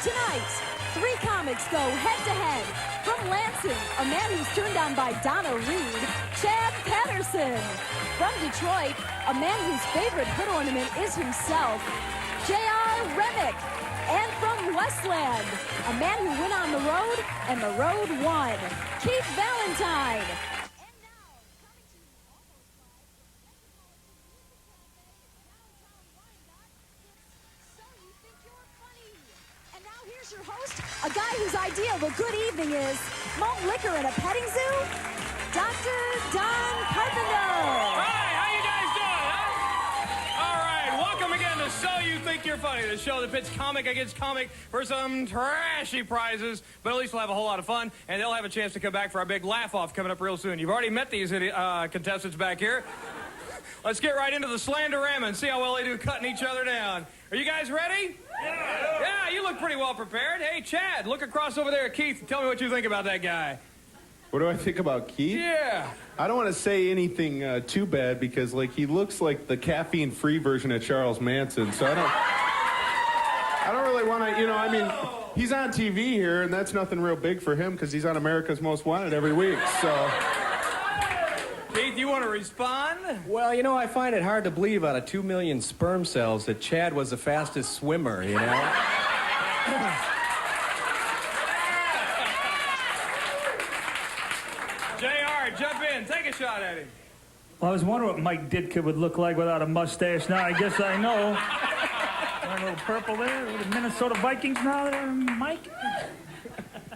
Tonight, three comics go head-to-head. From Lansing, a man who's turned on by Donna Reed, Chad Patterson. From Detroit, a man whose favorite hood ornament is himself, J.R. Remick. And from Westland, a man who went on the road, and the road won, Keith Valentine. Your host, a guy whose idea of a good evening is malt liquor in a petting zoo, Dr. Don Carpenter. Hi, how you guys doing, huh? All right, welcome again to So You Think You're Funny, the show that pits comic against comic for some trashy prizes, but at least we'll have a whole lot of fun, and they'll have a chance to come back for our big laugh-off coming up real soon. You've already met these contestants back here. Let's get right into the Slanderama and see how well they do cutting each other down. Are you guys ready? Yeah, you look pretty well prepared. Hey, Chad, look across over there at Keith and tell me what you think about that guy. What do I think about Keith? Yeah. I don't want to say anything too bad because, like, he looks like the caffeine-free version of Charles Manson, so I don't really want to, I mean, he's on TV here, and that's nothing real big for him because he's on America's Most Wanted every week, so... Keith, you want to respond? Well, I find it hard to believe out of 2 million sperm cells that Chad was the fastest swimmer, JR, jump in. Take a shot at him. Well, I was wondering what Mike Ditka would look like without a mustache. Now I guess I know. Got a little purple there. The Minnesota Vikings now there, Mike.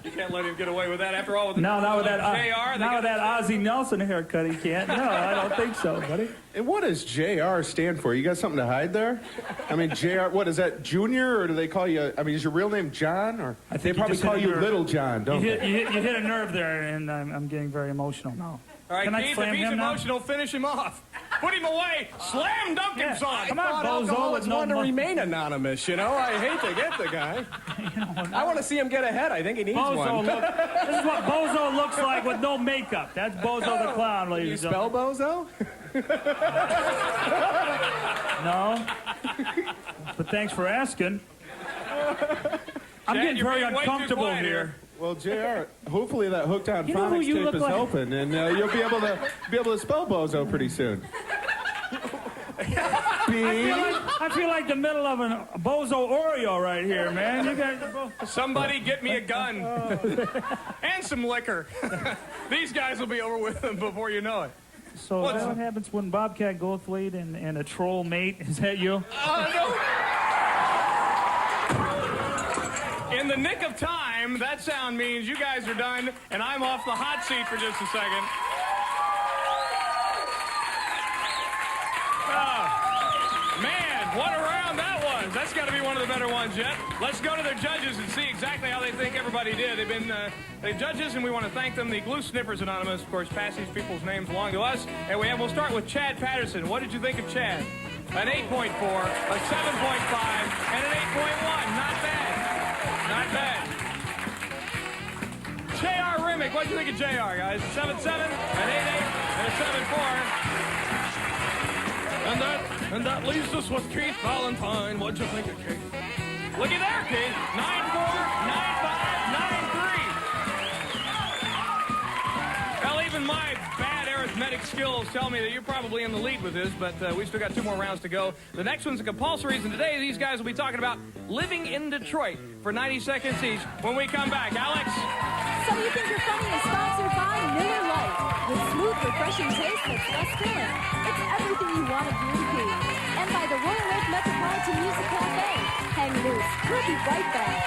You can't let him get away with that after all. With Now with that JR, Ozzie Nelson haircut, he can't. No, I don't think so, buddy. And what does JR stand for? You got something to hide there? I mean, JR, what, is that Junior, or do they call you, is your real name John? Or I think they probably call you Little John, don't they? You hit a nerve there, and I'm getting very emotional now. All right, Can I Keith, slam if he's him now? emotional, finish him off. Put him away. Slam dunk him, son. Come on, bozo. With no want to remain anonymous, I hate to get the guy. I want to see him get ahead. I think he needs one. This is what Bozo looks like with no makeup. That's Bozo the Clown, ladies and You gentlemen. spell Bozo? No. But thanks for asking. I'm Chad, getting you're very being way too uncomfortable quiet here. Well, JR, hopefully that Hooked on You know who Phonics you tape look is like? open, and you'll be able to spell Bozo pretty soon. I feel like the middle of a Bozo Oreo right here, man. You guys are both... Somebody get me a gun. And some liquor. These guys will be over with them before you know it. So is that what happens when Bobcat Goldthwait and a troll mate? Is that you? No. In the nick of time, that sound means you guys are done, and I'm off the hot seat for just a second. Oh, man, what a round that was. That's got to be one of the better ones yet. Let's go to their judges and see exactly how they think everybody did. They've been they're judges, and we want to thank them. The Glue Sniffers Anonymous, of course, pass these people's names along to us. And we'll start with Chad Patterson. What did you think of Chad? An 8.4, a 7.5, and an 8.1. Not bad. Not bad. J.R. Remick, what'd you think of J.R., guys? 7.7, an 8.8, and a 7.4. And that leaves us with Keith Valentine. What'd you think of Keith? Looky there, Keith. 9.4, 9.5, 9.3. Well, even my bad arithmetic skills tell me that you're probably in the lead with this, but we've still got 2 more rounds to go. The next one's a compulsories, and today these guys will be talking about living in Detroit for 90 seconds each when we come back. Alex? So You Think You're Funny is sponsored by Miller Lite. With smooth, refreshing taste that's less filling. It's everything you want a beer to be. And by the Royal Oak Metropolitan Music Cafe. Hang loose. We'll be right back.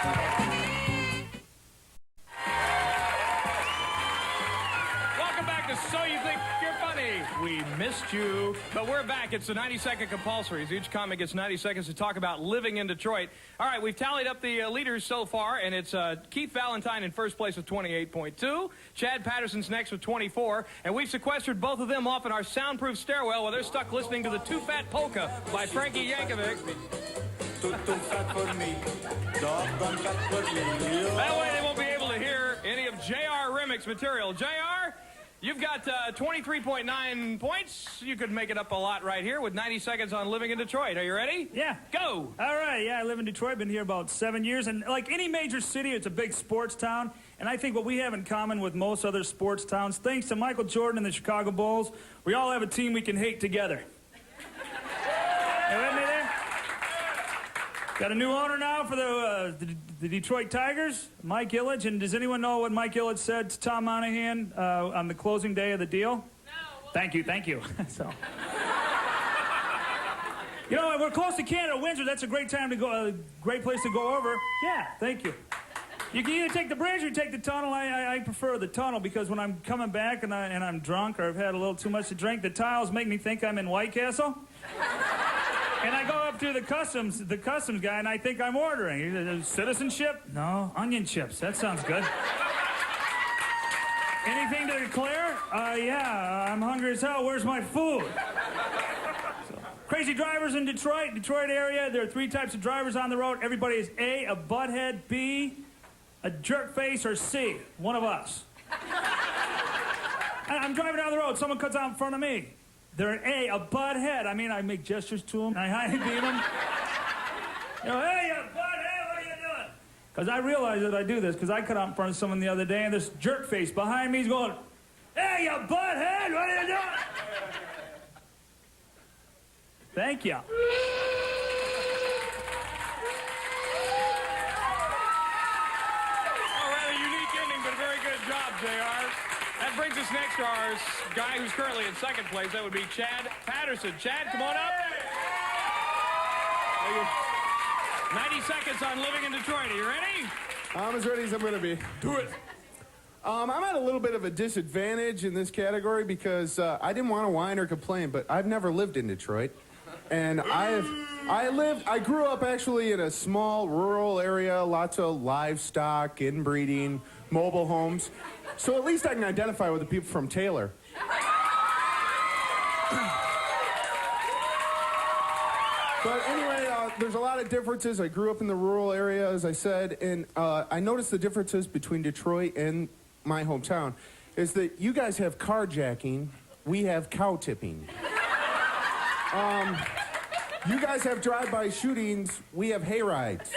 Welcome back to So You Think You're Funny. We missed you, but we're back. It's the 90-second compulsories. Each comic gets 90 seconds to talk about living in Detroit. All right, we've tallied up the leaders so far, and it's Keith Valentine in first place with 28.2. Chad Patterson's next with 24, and we've sequestered both of them off in our soundproof stairwell while they're stuck listening to the Too Fat Polka by Frankie Yankovic. Too fat for me, doggone fat for me. That way they won't be able to hear any of J.R. Remick's material. J.R., You've got 23.9 points. You could make it up a lot right here with 90 seconds on living in Detroit. Are you ready? Yeah. Go. All right, yeah, I live in Detroit. Been here about 7 years. And like any major city, it's a big sports town. And I think what we have in common with most other sports towns, thanks to Michael Jordan and the Chicago Bulls, we all have a team we can hate together. You with me there? Got a new owner now for the Detroit Tigers, Mike Ilitch. And does anyone know what Mike Ilitch said to Tom Monahan on the closing day of the deal? No. Thank you. So, you know, we're close to Canada, Windsor. That's a great time to go, a great place to go over. Yeah, thank you. You can either take the bridge or take the tunnel. I prefer the tunnel because when I'm coming back and I'm drunk or I've had a little too much to drink, the tiles make me think I'm in White Castle. And I go up to the customs guy, and I think I'm ordering. Citizenship? No. Onion chips. That sounds good. Anything to declare? Yeah, I'm hungry as hell. Where's my food? Crazy drivers in Detroit area. There are 3 types of drivers on the road. Everybody is A, a butthead, B, a jerk face, or C, one of us. I'm driving down the road. Someone cuts out in front of me. They're a butthead. I mean, I make gestures to them. I high beam them. You know, hey, you butthead, what are you doing? Because I realize that I do this because I cut out in front of someone the other day, and this jerk face behind me is going, hey, you butthead, what are you doing? Thank you. A rather unique ending, but a very good job, JR. That brings us next to our guy who's currently in second place. That would be Chad Patterson. Chad, come on up. 90 seconds on living in Detroit. Are you ready? I'm as ready as I'm going to be. Do it. I'm at a little bit of a disadvantage in this category because I didn't want to whine or complain, but I've never lived in Detroit. And I grew up actually in a small rural area, lots of livestock, inbreeding, mobile homes. So at least I can identify with the people from Taylor. But anyway, there's a lot of differences. I grew up in the rural area, as I said, and I noticed the differences between Detroit and my hometown is that you guys have carjacking, we have cow tipping. You guys have drive-by shootings, we have hayrides.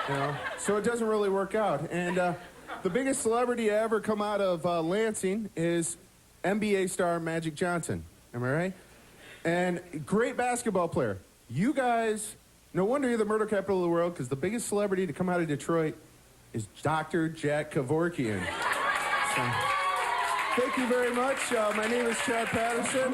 You know, so it doesn't really work out. And the biggest celebrity to ever come out of Lansing is NBA star Magic Johnson. Am I right? And great basketball player. You guys, no wonder you're the murder capital of the world, because the biggest celebrity to come out of Detroit is Dr. Jack Kevorkian. So, thank you very much. My name is Chad Patterson.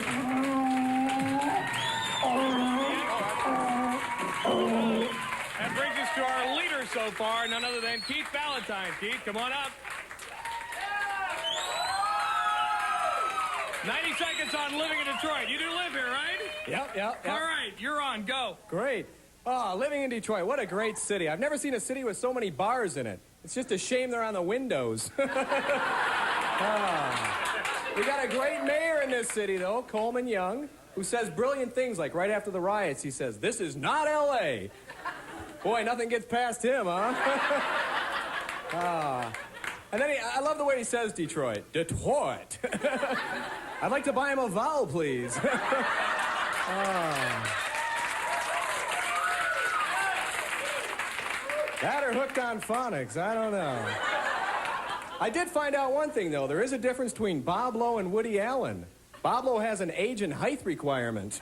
That brings us to our leader so far, none other than Keith Valentine. Keith, come on up. 90 seconds on living in Detroit. You do live here, right? Yep. All right, you're on. Go. Great. Oh, living in Detroit, what a great city. I've never seen a city with so many bars in it. It's just a shame they're on the windows. We got a great mayor in this city, though, Coleman Young, who says brilliant things like right after the riots, he says, "This is not L.A." Boy, nothing gets past him, huh? And then I love the way he says Detroit. Detroit. I'd like to buy him a vowel, please. That or hooked on phonics, I don't know. I did find out one thing, though. There is a difference between Bob Lowe and Woody Allen. Bob Lowe has an age and height requirement.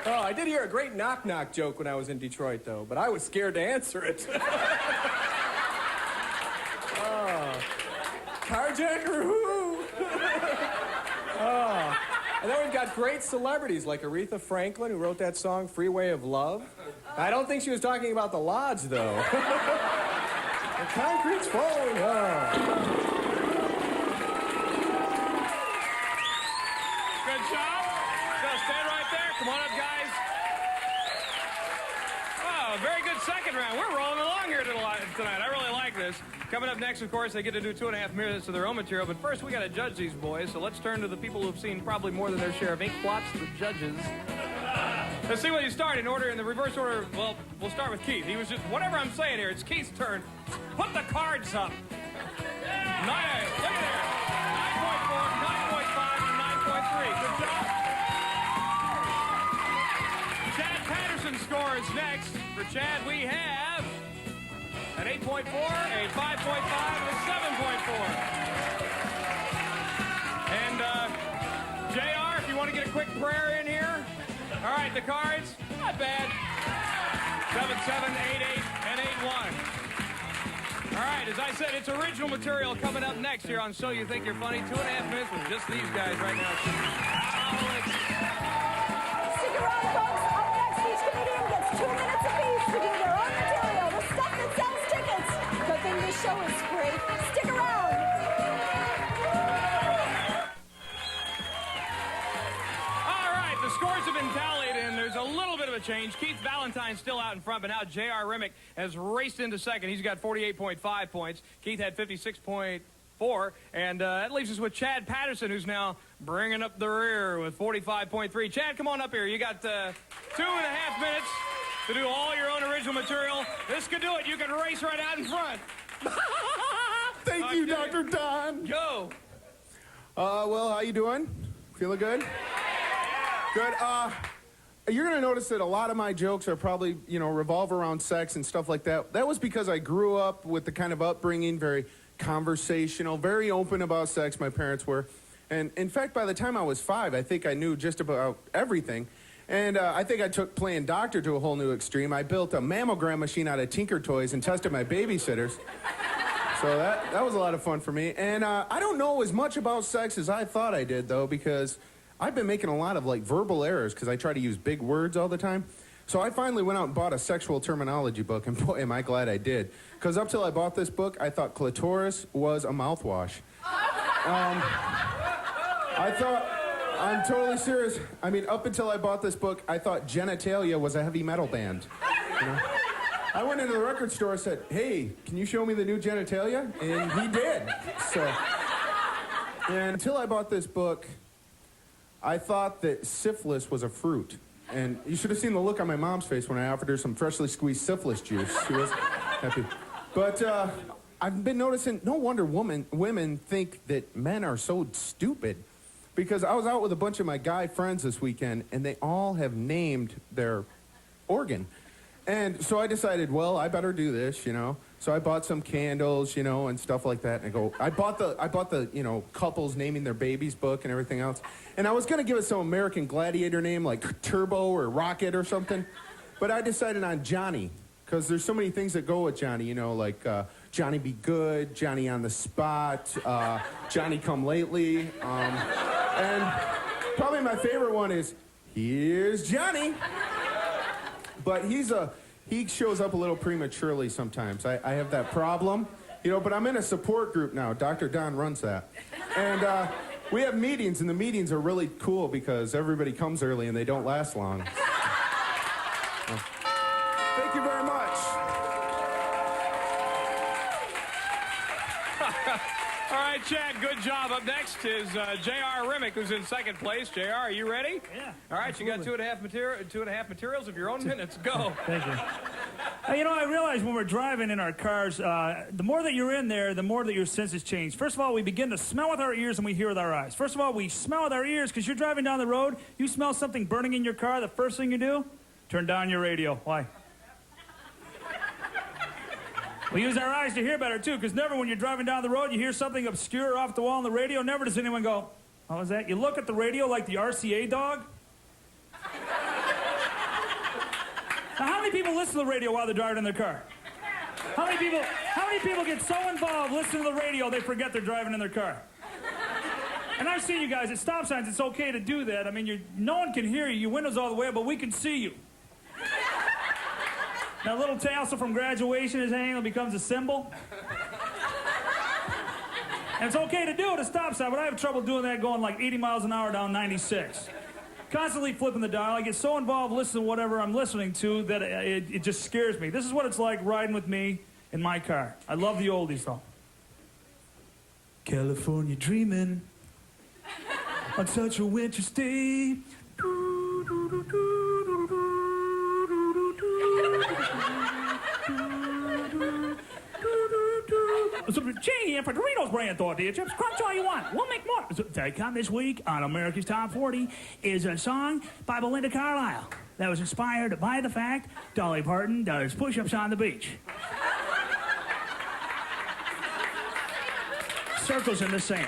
Oh, I did hear a great knock-knock joke when I was in Detroit, though, but I was scared to answer it. Carjacker, whoo! And then we've got great celebrities like Aretha Franklin, who wrote that song, Freeway of Love. I don't think she was talking about the Lodge, though. The concrete's falling. Good job. So stand right there. Come on up, guys. Oh, very good second round. We're rolling along here tonight. I really like this. Coming up next, of course, they get to do 2.5 minutes of their own material. But first, we got to judge these boys. So let's turn to the people who've seen probably more than their share of ink blots, the judges. Let's see where you start in order, in the reverse order. Well, we'll start with Keith. He was just, whatever I'm saying here, it's Keith's turn Put the cards up. Nice. Look at there. 9.4, 9.5, and 9.3. Good job. Chad Patterson's score is next. For Chad, we have an 8.4, a 5.5, and a 7.4. And JR, if you want to get a quick prayer in here. All right, the cards, not bad. 7, 7, 8, 8, and 8, 1. All right, as I said, it's original material coming up next here on So You Think You're Funny. 2.5 minutes with just these guys right now. Stick around, folks. Up next, each comedian gets 2 minutes apiece to do their own material, the stuff that sells tickets. Good thing this show is free. Stick around. All right, the scores have been tallied, and there's a little bit of a change. Keith Valentine's still out in front, but now J.R. Remick has raced into second. He's got 48.5 points. Keith had 56.4, and that leaves us with Chad Patterson, who's now bringing up the rear with 45.3. Chad, come on up here. You got 2.5 minutes to do all your own original material. This could do it. You can race right out in front. Thank you, Dr. Don. Go. Well, how you doing? Feeling good? Good. You're going to notice that a lot of my jokes are probably, revolve around sex and stuff like that. That was because I grew up with the kind of upbringing, very conversational, very open about sex. My parents were. And in fact, by the time I was 5, I think I knew just about everything. And I think I took playing doctor to a whole new extreme. I built a mammogram machine out of Tinker Toys and tested my babysitters. So that was a lot of fun for me. And I don't know as much about sex as I thought I did, though, because I've been making a lot of, verbal errors because I try to use big words all the time. So I finally went out and bought a sexual terminology book, and boy, am I glad I did. Because up till I bought this book, I thought clitoris was a mouthwash. I thought, I'm totally serious. I mean, up until I bought this book, I thought genitalia was a heavy metal band. I went into the record store and said, hey, can you show me the new genitalia? And he did. And until I bought this book, I thought that syphilis was a fruit. And you should have seen the look on my mom's face when I offered her some freshly squeezed syphilis juice. She was happy. But I've been noticing, no wonder women think that men are so stupid. Because I was out with a bunch of my guy friends this weekend, and they all have named their organ. And so I decided, well, I better do this, So I bought some candles, and stuff like that. And I bought the couples naming their babies book and everything else. And I was going to give it some American Gladiator name like Turbo or Rocket or something. But I decided on Johnny, because there's so many things that go with Johnny, like Johnny Be Good, Johnny on the Spot, Johnny Come Lately. And probably my favorite one is, Here's Johnny. But he shows up a little prematurely sometimes. I have that problem, but I'm in a support group now. Dr. Don runs that. And we have meetings, and the meetings are really cool because everybody comes early and they don't last long. Thank you very much. All right, Chad, good job. Up next is J.R. Remick, who's in second place. J.R., are you ready? Yeah. All right, absolutely. You got 2.5 materials of your own minutes. Go. Thank you. I realize when we're driving in our cars, the more that you're in there, the more that your senses change. First of all, we begin to smell with our ears and we hear with our eyes. First of all, we smell with our ears because you're driving down the road, you smell something burning in your car, the first thing you do, turn down your radio. Why? We use our eyes to hear better, too, because never when you're driving down the road, you hear something obscure off the wall on the radio, never does anyone go, what was that? You look at the radio like the RCA dog. Now, how many people listen to the radio while they're driving in their car? How many people get so involved listening to the radio they forget they're driving in their car? And I've seen you guys at stop signs. It's okay to do that. I mean, no one can hear you. Your window's all the way up, but we can see you. That little tassel from graduation is hanging, it becomes a symbol. And it's okay to do it at a stop sign, but I have trouble doing that going like 80 miles an hour down 96. Constantly flipping the dial. I get so involved listening to whatever I'm listening to that it just scares me. This is what it's like riding with me in my car. I love the oldies, though. California dreaming on such a winter's day. Cheney and for Doritos brand tortilla chips. Crunch all you want. We'll make more. So, take on this week on America's Top 40 is a song by Belinda Carlisle that was inspired by the fact Dolly Parton does push-ups on the beach. Circles in the sand.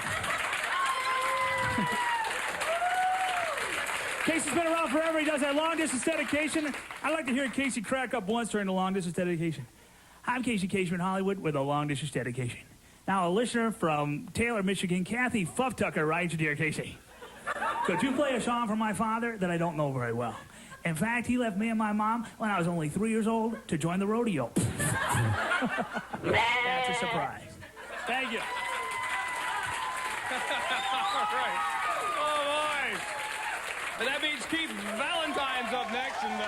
Casey's been around forever. He does that long-distance dedication. I like to hear Casey crack up once during the long-distance dedication. I'm Casey Kasem in Hollywood with a long-distance dedication. Now, a listener from Taylor, Michigan, Kathy Fufftucker, writes, Dear Casey, could you play a song for my father that I don't know very well? In fact, he left me and my mom when I was only 3 years old to join the rodeo. That's a surprise. Thank you. All right. Oh, boy. And that means Keith Valentine's up next. And,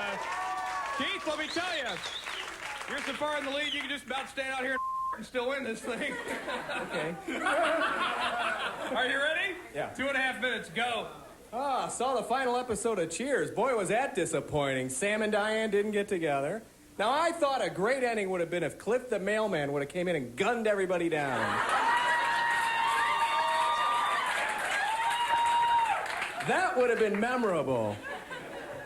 Keith, let me tell you, you're so far in the lead, you can just about stand out here and still win this thing. Okay. Are you ready? Yeah. 2.5 minutes, go. Saw the final episode of Cheers. Boy, was that disappointing. Sam and Diane didn't get together. Now, I thought a great ending would have been if Cliff the mailman would have came in and gunned everybody down. That would have been memorable.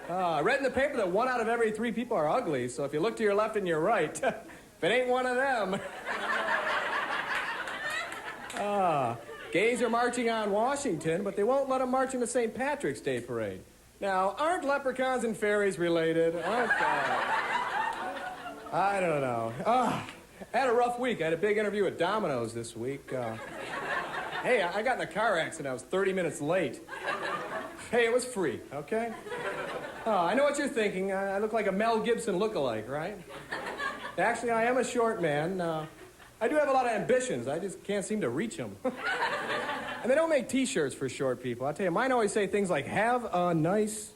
I read in the paper that 1 out of every 3 people are ugly, so if you look to your left and your right, if it ain't one of them. Gays are marching on Washington, but they won't let them march in the St. Patrick's Day parade. Now, aren't leprechauns and fairies related? Aren't they? I don't know. I had a rough week. I had a big interview at Domino's this week. Hey, I got in a car accident. I was 30 minutes late. Hey, it was free, okay? I know what you're thinking. I look like a Mel Gibson lookalike, right? Actually, I am a short man. I do have a lot of ambitions. I just can't seem to reach them. And they don't make T-shirts for short people. I'll tell you, mine always say things like, have a nice...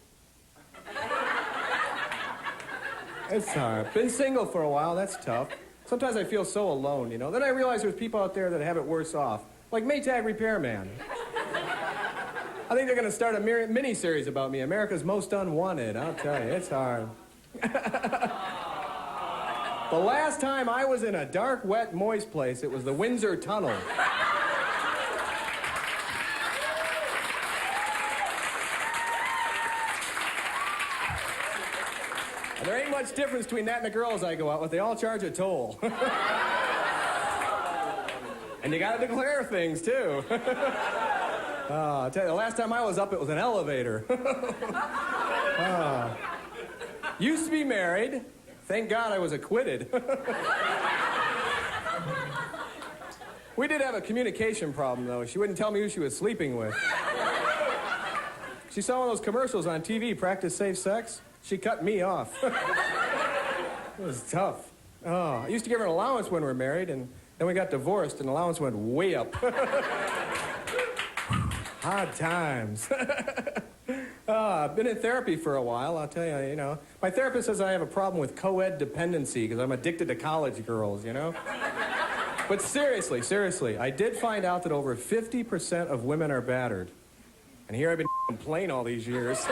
It's hard. Been single for a while. That's tough. Sometimes I feel so alone, you know. Then I realize there's people out there that have it worse off. Like Maytag Repairman. I think they're going to start a mini-series about me, America's Most Unwanted. I'll tell you, it's hard. The last time I was in a dark, wet, moist place, it was the Windsor Tunnel. And there ain't much difference between that and the girls I go out with. They all charge a toll. And you got to declare things, too. I'll tell you, the last time I was up, it was an elevator. Used to be married. Thank God I was acquitted. We did have a communication problem, though. She wouldn't tell me who she was sleeping with. She saw one of those commercials on TV, Practice Safe Sex. She cut me off. It was tough. I used to give her an allowance when we were married, and then we got divorced, and the allowance went way up. Hard times. I've been in therapy for a while, I'll tell you, you know. My therapist says I have a problem with co-ed dependency because I'm addicted to college girls, you know. But seriously, I did find out that over 50% of women are battered. And here I've been complaining all these years.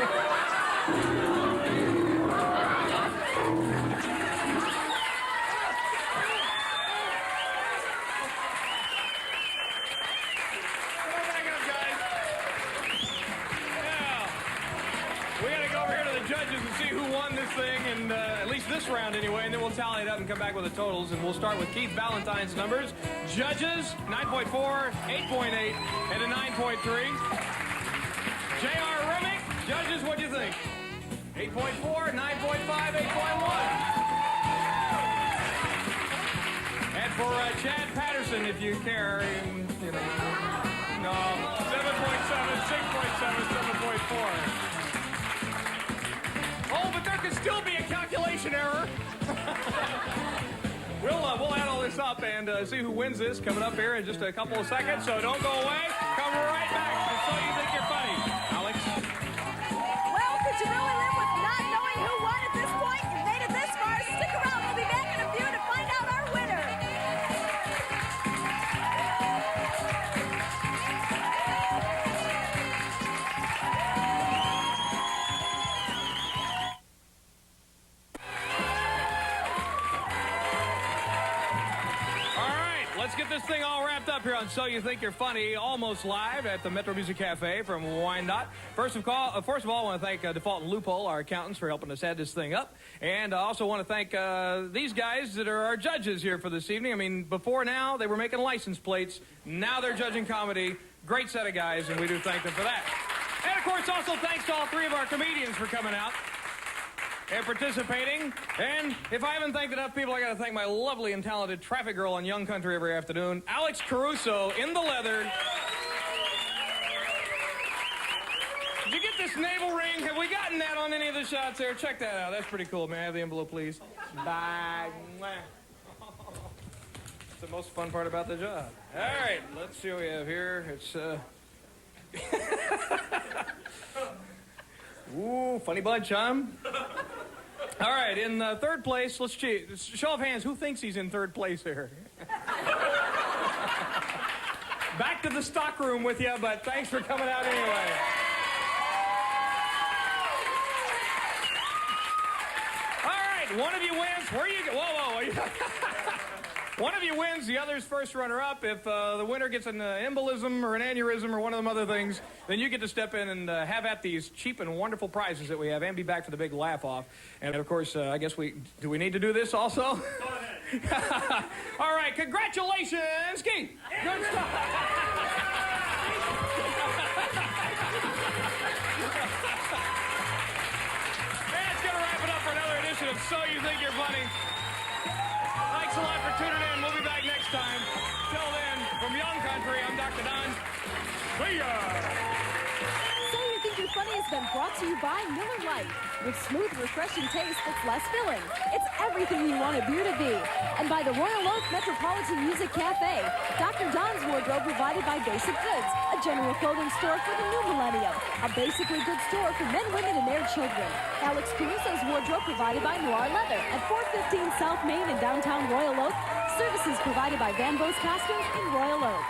This round anyway, and then we'll tally it up and come back with the totals, and we'll start with Keith Valentine's numbers. Judges, 9.4, 8.8, and a 9.3. J.R. Remick, judges, what do you think? 8.4, 9.5, 8.1. And for Chad Patterson, if you care, you know, no, 7.7, 6.7, 7.4. Oh, but there could still be a calculation error. We'll add all this up and see who wins this coming up here in just a couple of seconds. So don't go away. Come right back. So you think you're funny, Alex? Well, could you really live with not knowing who won at this point? You made it this far. Stick around. We'll be back in a few to find out our winner. Let's get this thing up here on So You Think You're Funny, almost live at the Metro Music Cafe from Wyandotte. First of all, I want to thank Default and Loophole, our accountants, for helping us add this thing up. And I also want to thank these guys that are our judges here for this evening. I mean, before now, they were making license plates. Now they're judging comedy. Great set of guys, and we do thank them for that. And, of course, also thanks to all three of our comedians for coming out and participating. And if I haven't thanked enough people, I got to thank my lovely and talented traffic girl on Young Country every afternoon, Alex Caruso in the leather. Did you get this navel ring? Have we gotten that on any of the shots there? Check that out. That's pretty cool, man. Have the envelope, please. Bye. It's the most fun part about the job. All right, let's see what we have here. It's, ooh, funny bunch, huh? All right, in third place, let's cheat. Show of hands, who thinks he's in third place here? Back to the stock room with you, but thanks for coming out anyway. All right, one of you wins. Where you go? Whoa. One of you wins, the other's first runner-up. If the winner gets an embolism or an aneurysm or one of them other things, then you get to step in and have at these cheap and wonderful prizes that we have and be back for the big laugh-off. And, of course, I guess do we need to do this also? Go ahead. All right, congratulations, Keith. Good stuff. That's going to wrap it up for another edition of So You Think You're Funny. Thanks a lot for tuning in. We'll be back next time. Till then, from Young Country, I'm Dr. Don. See ya! So You Think You're Funny has been brought to you by Miller Lite. With smooth, refreshing taste that's less filling. It's everything you want a beer to be. And by the Royal Oak Metropolitan Music Cafe. Dr. Don's wardrobe provided by Basic Goods, a general clothing store for the new millennium. A basically good store for men, women, and their children. Alex Caruso's wardrobe provided by Noir Leather at 415 South Main in downtown Royal Oak. Services provided by Van Bo's Costumes in Royal Oak.